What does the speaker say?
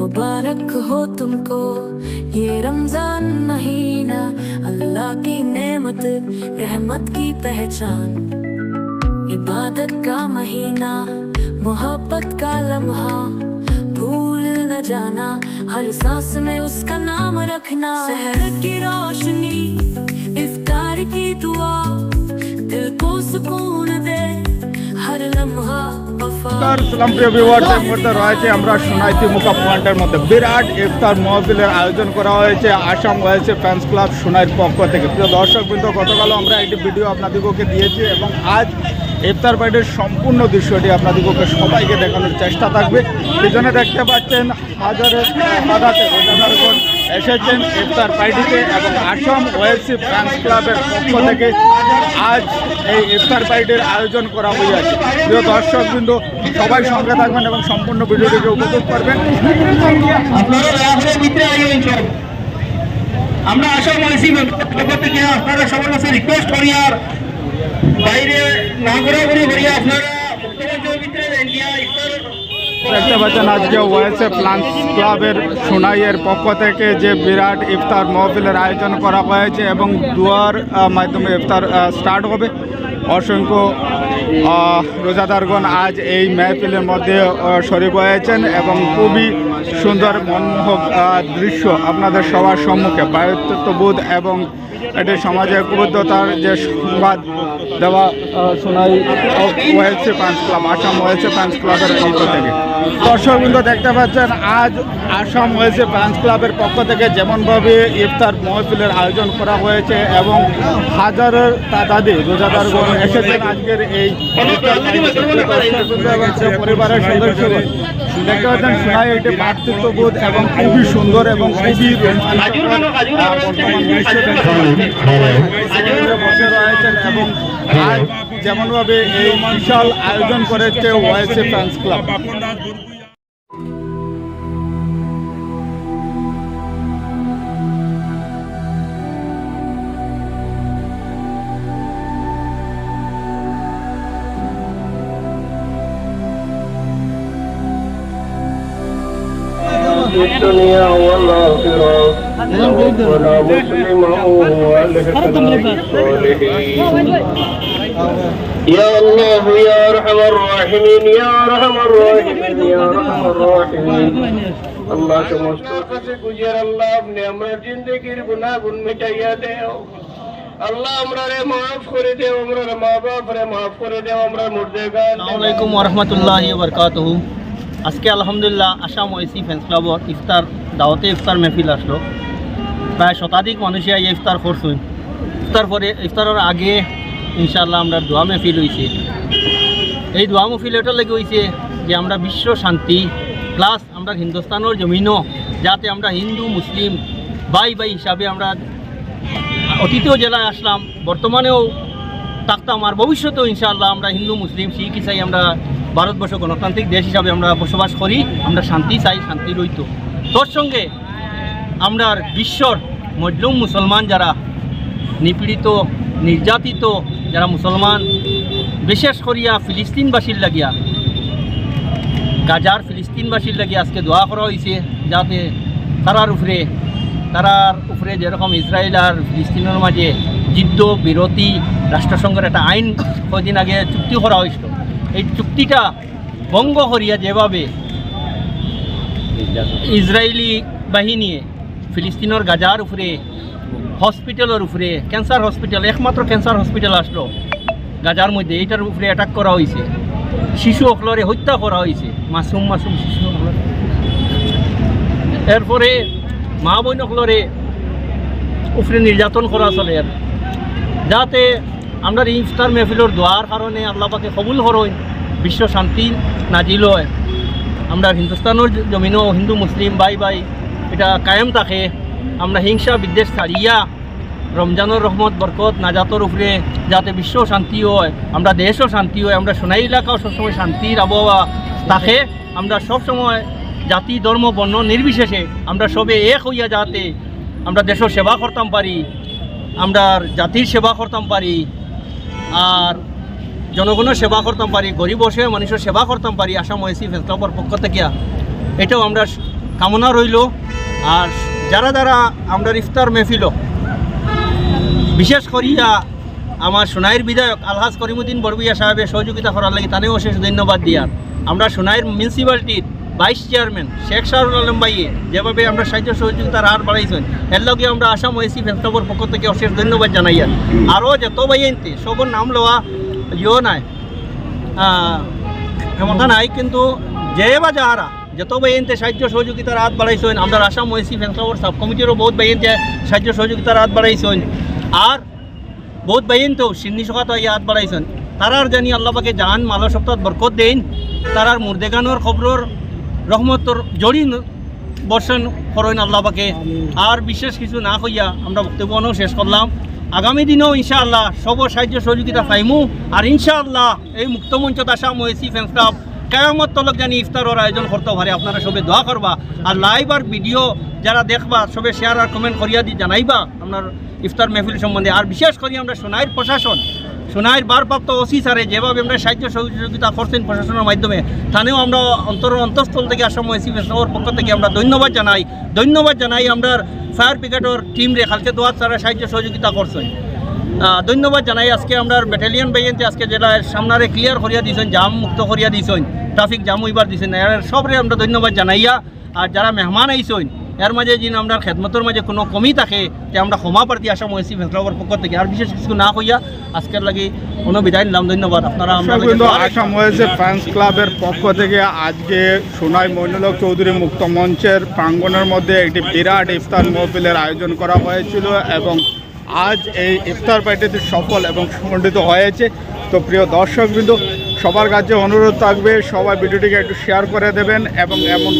मुबारक हो तुमको ये रमजान महीना, अल्लाह की नेमत रहमत की पहचान। इबादत का महीना, मोहब्बत का लम्हा, भूल न जाना हर सांस में उसका नाम रखना। सहर की रोशनी, इफ्तार की दुआ, दिल को सुकून दे हर लम्हा। সালাম প্রিয় ভিউয়ার্স, এই মুহূর্তে রয়েছে আমরা সোনাইতি মুকা পয়েন্টের মধ্যে বিরাট ইফতার মাহফিলের আয়োজন করা হয়েছে আসাম ওয়েলস ফ্যান্স ক্লাব সোনাইর পক্ষ থেকে। প্রিয় দর্শকবৃন্দ, গতকালও আমরা একটি ভিডিও আপনাদেরকে দিয়েছি এবং আজ ইফতার পার্টির সম্পূর্ণ দৃশ্যটি আপনাদেরকে সবাইকে দেখানোর চেষ্টা থাকবে। পিছনে দেখতে পাচ্ছেন হাজারের আঘাতে রোজাদারগণ এসেছেন ইফতার পার্টিতে এবং আসাম ওয়েলস ফ্যান্স ক্লাবের পক্ষ থেকে আজ এই ইফতার পার্টির আয়োজন করা হয়েছে। প্রিয় দর্শকবৃন্দ, সবাই সঙ্গে থাকবেন এবং সম্পূর্ণ ভিডিওটিকে উপভোগ করবেন। আমরা আসাম ওয়েলস পক্ষ থেকে আপনারা সবার কাছে রিকোয়েস্ট করি আর বাইরে না ঘোরাঘুরি করি, আপনারা দেখতে পাচ্ছেন আজকে ওয়েলসে ফ্যান্স ক্লাবের সোনাইয়ের পক্ষ থেকে যে বিরাট ইফতার মাহফিলের আয়োজন করা হয়েছে এবং দুয়ার মাধ্যমে ইফতার স্টার্ট হবে। অসংখ্য রোজাদারগণ আজ এই মাহফিলের মধ্যে শরীক হয়েছেন এবং খুবই সুন্দর মনমোহক দৃশ্য আপনাদের সবার সম্মুখে দায়িত্ববোধ এবং এটি সমাজের ঐক্যবদ্ধতার যে সংবাদ দেওয়া Sonai Wales fans club Assam Wales fans ক্লাবের পক্ষ থেকে। দর্শকবৃন্দ, দেখতে পাচ্ছেন আজ আসাম ওয়েলস ফ্যান্স ক্লাবের পক্ষ থেকে যেমনভাবে ইফতার মাহফিলের আয়োজন করা হয়েছে এবং হাজারের তাদাদে রোজাদারগণ এসেছেন আজকের এই পরিবারের সদস্যগণ। দেখতে পাচ্ছেন সোনাই একটি ভ্রাতৃত্ববোধ এবং খুবই সুন্দর এবং খুবই বসে রয়েছেন এবং আজ যেমনভাবে এই বিশাল আয়োজন করেছে ওয়েলস ফ্যান্স ক্লাব। الدنيا والآخرة توفنا مسلما والحقنا بالصالحين يا الله يا أرحم الراحمين يا أرحم الراحمين يا أرحم الراحمين আল্লাহ সমস্ত কাছে গুজার আল্লাহ আপনি আমরা জিন্দেগির গুনাহগুন মিটাইয়া দেও। আল্লাহ আমরারে মাফ করে দেও, আমরার মা বাপরে মাফ করে দেও, আমরা মুর্দেগান। আসসালামু আলাইকুম ওয়া রাহমাতুল্লাহি ওয়া বারাকাতুহু। আজকে আলহামদুলিল্লাহ আসাম ওয়েলস ফ্যান্স ক্লাবর ইফতার দাওয়াতে ইফতার মেহফিল আসলো। প্রায় শতাধিক মানুষই এই ইফতার করছেন। ইফতারের আগে ইনশাআল্লাহ আমরা দোয়া মেহফিল হয়েছে। এই দোয়া মেহফিল এটা লেগে হয়েছে যে আমরা বিশ্ব শান্তি প্লাস আমরা হিন্দুস্তানের জমিনও যাতে আমরা হিন্দু মুসলিম ভাই হিসাবে আমরা অতীতীয় জেলায় আসলাম, বর্তমানেও থাকতাম আর ভবিষ্যতেও ইনশাআল্লাহ আমরা হিন্দু মুসলিম শিখ ইসাই আমরা ভারতবর্ষ গণতান্ত্রিক দেশ হিসাবে আমরা বসবাস করি। আমরা শান্তি চাই, শান্তি রইত। তোর সঙ্গে আমরা বিশ্বর মজলুম মুসলমান যারা নিপীড়িত নির্যাতিত যারা মুসলমান, বিশেষ করিয়া ফিলিস্তিনবাসীর লাগিয়া গাজার ফিলিস্তিনবাসীর লাগিয়া আজকে দোয়া করা হয়েছে যাতে তারার উপরে যেরকম ইসরায়েল আর ফিলিস্তিনের মাঝে যুদ্ধ বিরতি রাষ্ট্রসংঘের একটা আইন কদিন আগে চুক্তি করা হয়েছিল, এই চুক্তিটা ভঙ্গ করিয়া যেভাবে ইসরায়েলি বাহিনী ফিলিস্তিনের গাজার উপরে হসপিটালের উপরে ক্যান্সার হসপিটাল, একমাত্র ক্যান্সার হসপিটাল আসলো গাজার মধ্যে, এইটার উপরে অ্যাটাক করা হয়েছে, শিশু অকলরে হত্যা করা হয়েছে, মাসুম শিশু অকলরে। এরপরে মা বোন অকলরে উপরে নির্যাতন করা চলে। যাতে আমরা ইফতার মেহফিলের দোয়ার কারণে আল্লাহ পাকে কবুল করেন, বিশ্ব শান্তি নাজিল হয়, আমরা হিন্দুস্তানের জমিনও হিন্দু মুসলিম ভাই এটা কায়েম থাকে, আমরা হিংসা বিদ্বেষ ছাড়িয়া রমজানের রহমত বরকত নাজাতর উপরে যাতে বিশ্ব শান্তি হয়, আমরা দেশও শান্তি হয়, আমরা সোনাই এলাকাও সবসময় শান্তির আবহাওয়া থাকে, আমরা সবসময় জাতি ধর্ম বর্ণ নির্বিশেষে আমরা সবে এক হইয়া যাতে আমরা দেশের সেবা করতাম পারি, আমরা জাতির সেবা করতাম পারি আর জনগণের সেবা করতাম পারি, গরিব বসে মানুষের সেবা করতাম পারি আসাম ওয়েলস ফ্যান্স ক্লাবের পক্ষ থেকে। এটাও আমরা কামনা রইল। আর যারা যারা আমরা ইফতার মেহফিল বিশেষ করিয়া আমার সোনাইর বিধায়ক আলহাজ করিমুদ্দিন বড়ভূঁইয়া সাহেবের সহযোগিতা করার লাগে তানেও অশেষ ধন্যবাদ দিয়ার। আমরা সোনাইর মিউনিসিপ্যালিটির ভাইস চেয়ারম্যান শেখ শাহরুল আলম ভাইয়ে যেভাবে আমরা সাহায্য সহযোগিতার হার বাড়াইছেন এর লগে আমরা আসাম ওয়েসি ফ্যান্স ক্লাবের পক্ষ থেকে অশেষ ধন্যবাদ জানাইয়ার। আরও যত ভাইয়েনতে সবর নাম লওয়া নাই ক্ষমতা নাই, কিন্তু যে বা যাহারা যত ভাইয়েনতে সাহায্য সহযোগিতার হাত বাড়াইছেন আমরা আসাম ওয়েসি ফ্যান্স ক্লাবের সাব কমিটিরও বহুত ভাইয়েনতে সাহায্য সহযোগিতার হাত বাড়াইছেন। আর বহুত ভাইয়েনতেও সিন্নি সকাত হাত বাড়াইছেন। তারার জানি আল্লাহ পাকে জান মালো সপ্তাহ বরকত দেন, তারার মুর্দেগানোর খবরের রহমতর জড়ি বর্ষণ করেন আল্লাহ পাকে। আর বিশেষ কিছু না হইয়া আমরা বক্তব্য শেষ করলাম। আগামী দিনেও ইনশাআল্লাহ সব সাহায্য সহযোগিতা পাইমু। আর ইনশাআল্লাহ এই মুক্তমঞ্চত আসাম ওয়েসি ফ্যান্স ক্লাব কেয়ামত তলক জানি ইফতারের আয়োজন করতে পারে। আপনারা সবে দোয়া করবা আর লাইভ আর ভিডিও যারা দেখবা সবে শেয়ার আর কমেন্ট করিয়া দি জানাইবা আপনার ইফতার মেহফিল সম্বন্ধে। আর বিশেষ করে আমরা সোনাইর প্রশাসন সোনাইর ভারপ্রাপ্ত ওসি স্যারে যেভাবে আমরা সাহায্য সহযোগিতা করছেন প্রশাসনের মাধ্যমে তানেও আমরা অন্তঃস্থল থেকে আসাম ওয়েসি ফ্যান্স ক্লাবের পক্ষ থেকে আমরা ধন্যবাদ জানাই। আমরা ফায়ার ব্রিগেডের টিম রে কালকে দোয়াত তারা সাহায্য সহযোগিতা করছেন। ধন্যবাদ জানাই। আজকে আমরা ব্যাটালিয়ন বাইনতে আজকে যেটা সামনারে ক্লিয়ার করিয়া দিয়েছেন, জাম মুক্ত করিয়া দিয়েছেন, ট্রাফিক জাম হইবার দিয়েছেন, এর সবরে আমরা ধন্যবাদ জানাইয়া। আর যারা মেহমান আইসেন এর মাঝে যিনি আমরা খেদমতের মাঝে কোনো কমি থাকে তে আমরা ক্ষমা প্রার্থী আসাম ওয়েসি ফ্যান্স ক্লাবের পক্ষ থেকে। আর বিশেষ কিছু না হইয়া আজকের লাগি কোনো বিদায় নিলাম। ধন্যবাদ। আপনারা আসাম ওয়েসি ফ্যান্স ক্লাবের পক্ষ থেকে আজকে সোনাই মইনুল চৌধুরী মুক্ত মঞ্চের প্রাঙ্গণের মধ্যে একটি বিরাট ইফতার মাহফিলের আয়োজন করা হয়েছিল এবং আজ এই ইফতার পার্টিটি সফল এবং সংগঠিত হয়েছে। তো প্রিয় দর্শকবৃন্দ, সবার কাছে অনুরোধ থাকবে সবাই ভিডিওটিকে একটু শেয়ার করে দেবেন এবং এমন